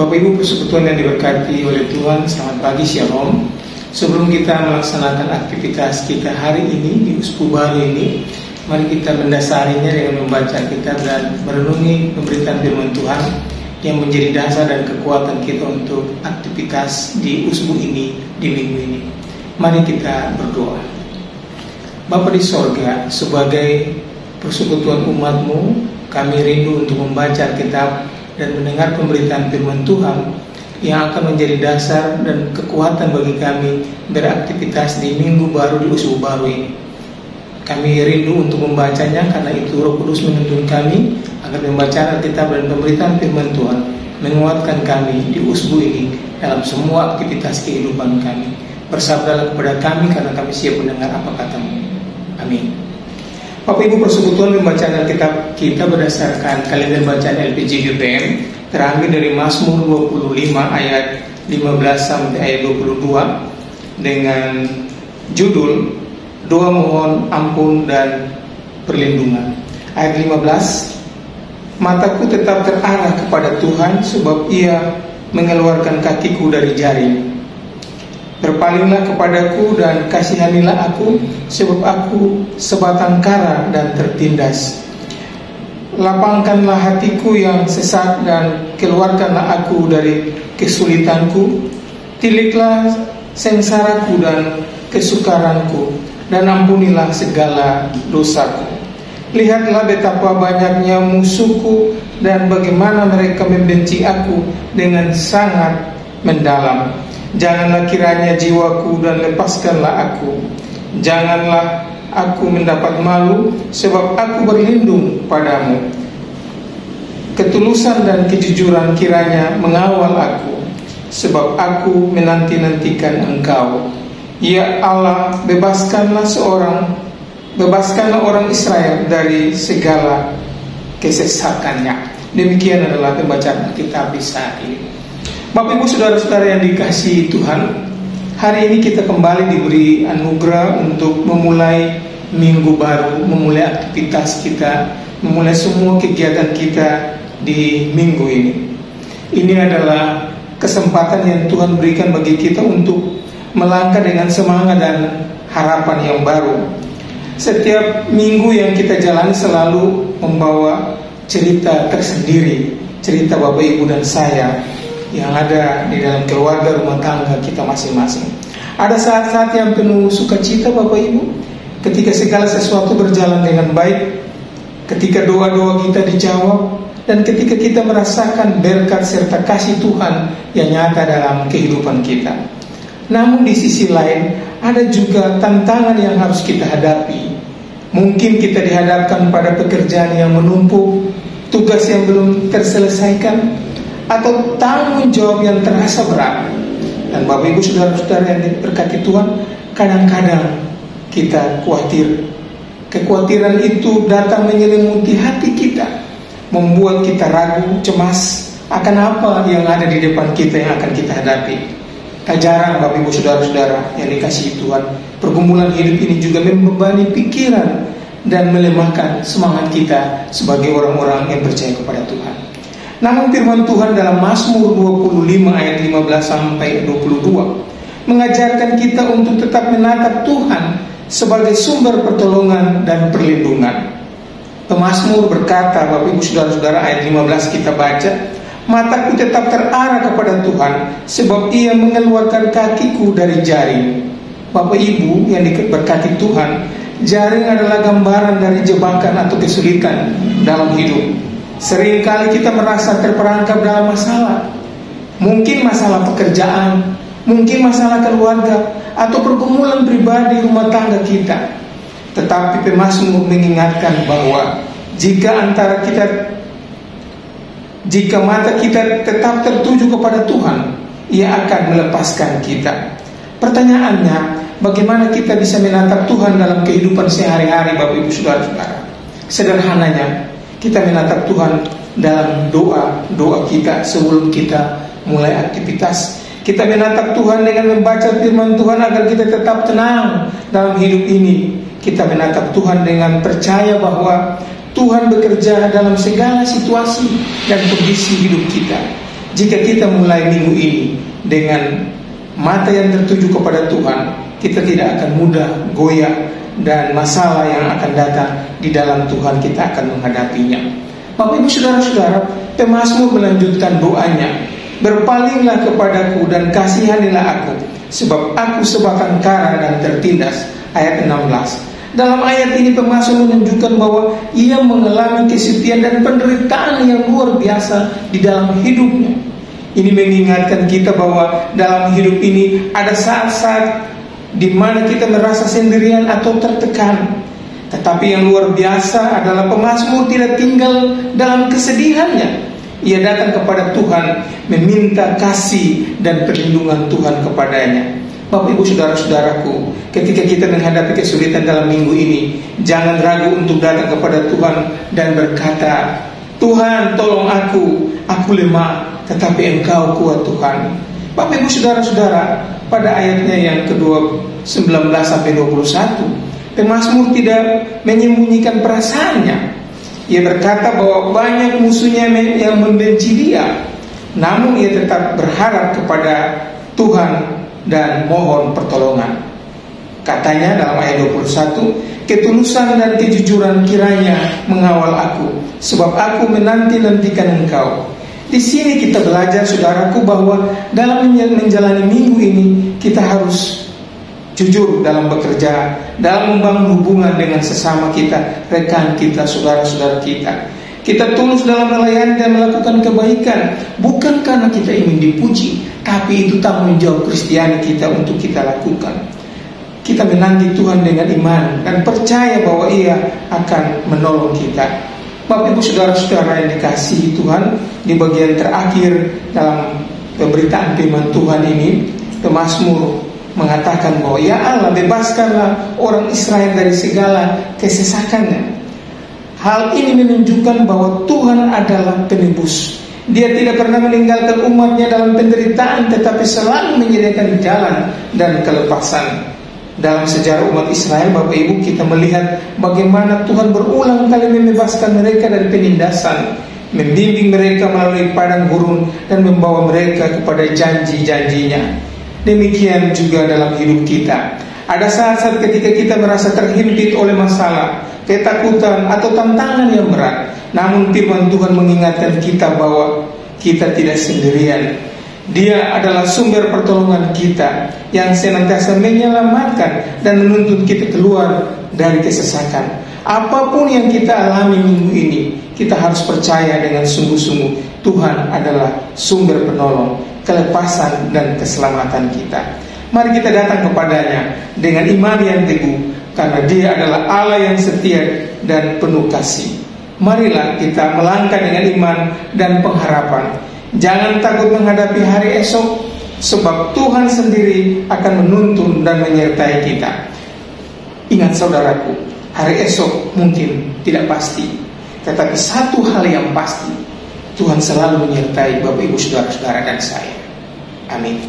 Bapak Ibu persekutuan yang diberkati oleh Tuhan, selamat pagi, Shalom. Sebelum kita melaksanakan aktivitas kita hari ini di Usbu baru ini, mari kita mendasarinya dengan membaca kitab dan merenungi pemberitaan firman Tuhan yang menjadi dasar dan kekuatan kita untuk aktivitas di Usbu ini, di minggu ini. Mari kita berdoa. Bapa di sorga, sebagai persekutuan umat-Mu, kami rindu untuk membaca kitab dan mendengar pemberitaan firman Tuhan yang akan menjadi dasar dan kekuatan bagi kami beraktivitas di minggu baru di Usbu baru ini. Kami rindu untuk membacanya karena itu Roh Kudus menuntun kami agar membaca Alkitab dan pemberitaan firman Tuhan menguatkan kami di Usbu ini dalam semua aktivitas kehidupan kami. Bersabdalah kepada kami karena kami siap mendengar apa kata-Mu. Amin. Bapak Ibu persekutuan, membaca Alkitab kita berdasarkan kalender bacaan LPG GPM terambil dari Mazmur 25 ayat 15 sampai ayat 22 dengan judul Doa Mohon Ampun dan Perlindungan. Ayat 15, mataku tetap terarah kepada Tuhan sebab Ia mengeluarkan kakiku dari jaring. Berpalinglah kepadaku dan kasihanilah aku, sebab aku sebatang kara dan tertindas. Lapangkanlah hatiku yang sesat dan keluarkanlah aku dari kesulitanku. Tiliklah sengsaraku dan kesukaranku, dan ampunilah segala dosaku. Lihatlah betapa banyaknya musuhku dan bagaimana mereka membenci aku dengan sangat mendalam. Janganlah kiranya jiwaku dan lepaskanlah aku. Janganlah aku mendapat malu, sebab aku berlindung padamu. Ketulusan dan kejujuran kiranya mengawal aku, sebab aku menanti-nantikan Engkau. Ya Allah, bebaskanlah orang Israel dari segala kesesakannya. Demikian adalah pembacaan Alkitab saat ini. Bapak Ibu saudara-saudara yang dikasihi Tuhan, hari ini kita kembali diberi anugerah untuk memulai minggu baru, memulai aktivitas kita, memulai semua kegiatan kita di minggu ini. Ini adalah kesempatan yang Tuhan berikan bagi kita untuk melangkah dengan semangat dan harapan yang baru. Setiap minggu yang kita jalani selalu membawa cerita tersendiri, cerita Bapak Ibu dan saya yang ada di dalam keluarga rumah tangga kita masing-masing. Ada saat-saat yang penuh sukacita Bapak Ibu, ketika segala sesuatu berjalan dengan baik, ketika doa-doa kita dijawab, dan ketika kita merasakan berkat serta kasih Tuhan yang nyata dalam kehidupan kita. Namun di sisi lain ada juga tantangan yang harus kita hadapi. Mungkin kita dihadapkan pada pekerjaan yang menumpuk, tugas yang belum terselesaikan, atau tanggung jawab yang terasa berat. Dan Bapak Ibu saudara-saudara yang diberkati Tuhan, kadang-kadang kita khawatir. Kekhawatiran itu datang menyelimuti hati kita, membuat kita ragu, cemas akan apa yang ada di depan kita yang akan kita hadapi. Tak jarang Bapak Ibu saudara-saudara yang dikasihi Tuhan, pergumulan hidup ini juga membebani pikiran dan melemahkan semangat kita sebagai orang-orang yang percaya kepada Tuhan. Namun firman Tuhan dalam Mazmur 25 ayat 15 sampai 22 mengajarkan kita untuk tetap menatap Tuhan sebagai sumber pertolongan dan perlindungan. Pemazmur berkata, Bapak Ibu saudara-saudara, ayat 15 kita baca, mataku tetap terarah kepada Tuhan, sebab Ia mengeluarkan kakiku dari jaring. Bapak Ibu yang diberkati Tuhan, jaring adalah gambaran dari jebakan atau kesulitan dalam hidup. Seringkali kita merasa terperangkap dalam masalah. Mungkin masalah pekerjaan, mungkin masalah keluarga, atau pergumulan pribadi rumah tangga kita. Tetapi pemazmur mengingatkan bahwa jika mata kita tetap tertuju kepada Tuhan, Ia akan melepaskan kita. Pertanyaannya, bagaimana kita bisa menatap Tuhan dalam kehidupan sehari-hari Bapak Ibu saudara-saudara? Sederhananya, kita menatap Tuhan dalam doa kita sebelum kita mulai aktivitas. Kita menatap Tuhan dengan membaca firman Tuhan agar kita tetap tenang dalam hidup ini. Kita menatap Tuhan dengan percaya bahwa Tuhan bekerja dalam segala situasi dan kondisi hidup kita. Jika kita mulai minggu ini dengan mata yang tertuju kepada Tuhan, kita tidak akan mudah goyah dan masalah yang akan datang di dalam Tuhan kita akan menghadapinya. Bapak Ibu saudara-saudara, pemazmur melanjutkan doanya, berpalinglah kepadaku dan kasihanilah aku, sebab aku sebakan kara dan tertindas. Ayat 16. Dalam ayat ini pemazmur menunjukkan bahwa ia mengalami kesetiaan dan penderitaan yang luar biasa di dalam hidupnya. Ini mengingatkan kita bahwa dalam hidup ini ada saat-saat di mana kita merasa sendirian atau tertekan. Tetapi yang luar biasa adalah pemazmur tidak tinggal dalam kesedihannya. Ia datang kepada Tuhan meminta kasih dan perlindungan Tuhan kepadanya. Bapak Ibu saudara-saudaraku, ketika kita menghadapi kesulitan dalam minggu ini, jangan ragu untuk datang kepada Tuhan dan berkata, Tuhan tolong aku lemah, tetapi Engkau kuat Tuhan. Bapak Ibu saudara-saudara, pada ayatnya yang kedua 19 sampai 21, pemazmur tidak menyembunyikan perasaannya. Ia berkata bahwa banyak musuhnya yang membenci dia, namun ia tetap berharap kepada Tuhan dan mohon pertolongan. Katanya dalam ayat 21, ketulusan dan kejujuran kiranya mengawal aku, sebab aku menanti-nantikan Engkau. Di sini kita belajar saudaraku bahwa dalam menjalani minggu ini kita harus jujur dalam bekerja, dalam membangun hubungan dengan sesama kita, rekan kita, saudara-saudara kita. Kita tulus dalam melayani dan melakukan kebaikan, bukan karena kita ingin dipuji, tapi itu tanggung jawab Kristiani kita untuk kita lakukan. Kita menanti Tuhan dengan iman dan percaya bahwa Ia akan menolong kita. Bapak Ibu saudara-saudara yang dikasihi Tuhan, di bagian terakhir dalam pemberitaan firman Tuhan ini, pemazmur mengatakan bahwa ya Allah, bebaskanlah orang Israel dari segala kesesakannya. Hal ini menunjukkan bahwa Tuhan adalah penebus. Dia tidak pernah meninggalkan umatnya dalam penderitaan, tetapi selalu menyediakan jalan dan kelepasan. Dalam sejarah umat Israel, Bapak Ibu, kita melihat bagaimana Tuhan berulang kali membebaskan mereka dari penindasan, membimbing mereka melalui padang gurun dan membawa mereka kepada janji-janjinya. Demikian juga dalam hidup kita. Ada saat-saat ketika kita merasa terhimpit oleh masalah, ketakutan atau tantangan yang berat. Namun firman Tuhan mengingatkan kita bahwa kita tidak sendirian. Dia adalah sumber pertolongan kita yang senantiasa menyelamatkan dan menuntun kita keluar dari kesesakan. Apapun yang kita alami minggu ini, kita harus percaya dengan sungguh-sungguh Tuhan adalah sumber penolong, kelepasan dan keselamatan kita. Mari kita datang kepadanya dengan iman yang teguh, karena Dia adalah Allah yang setia dan penuh kasih. Marilah kita melangkah dengan iman dan pengharapan. Jangan takut menghadapi hari esok, sebab Tuhan sendiri akan menuntun dan menyertai kita. Ingat saudaraku, hari esok mungkin tidak pasti, tetapi satu hal yang pasti, Tuhan selalu menyertai Bapak Ibu saudara-saudara dan saya. Amin.